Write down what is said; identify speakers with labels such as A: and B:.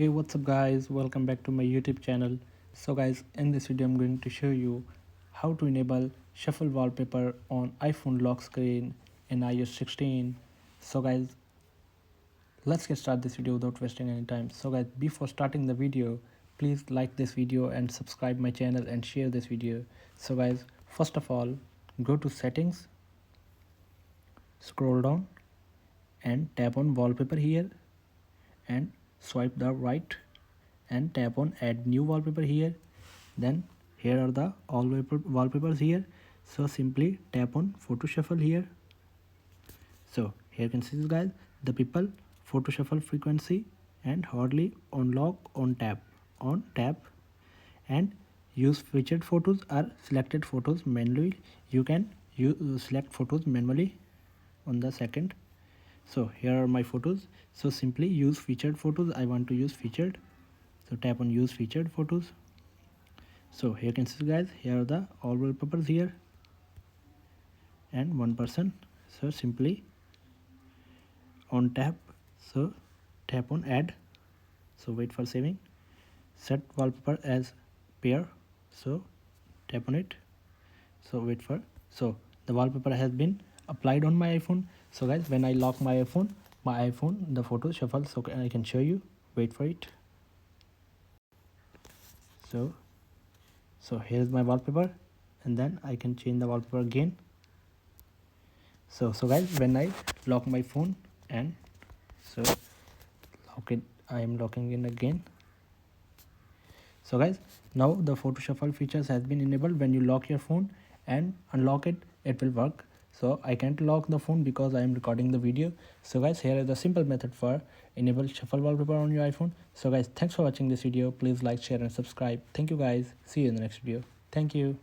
A: Hey, what's up guys, welcome back to my YouTube channel. So guys, in this video I'm going to show you how to enable shuffle wallpaper on iPhone lock screen in iOS 16. So guys, let's get started this video without wasting any time. So guys, before starting the video, please like this video and subscribe my channel and share this video. So guys, first of all, go to settings, scroll down and tap on wallpaper here and swipe the right and tap on add new wallpaper here. Then here are the all wallpapers here, so simply tap on photo shuffle here. So here you can see this guys, the people, photo shuffle frequency and hardly, on lock, on tap and use featured photos or selected photos manually. You can select photos manually on the second. So here are my photos, so simply use featured photos. I want to use featured, so tap on use featured photos. So here you can see guys, here are the all wallpapers here and one person. So simply on tap, so tap on add, so wait for saving. Set wallpaper as pair, so tap on it, so wait for, so the wallpaper has been applied on my iPhone. So guys, when I lock my iPhone, the photo shuffle, so I can show you, wait for it. So here's my wallpaper, and then I can change the wallpaper again. So guys, when I lock my phone and so lock it, I am locking in again. So guys, now the photo shuffle features has been enabled. When you lock your phone and unlock it, it will work. So I can't lock the phone because I am recording the video. So guys, here is the simple method for enable shuffle wallpaper on your iPhone. So guys, thanks for watching this video. Please like, share and subscribe. Thank you guys. See you in the next video. Thank you.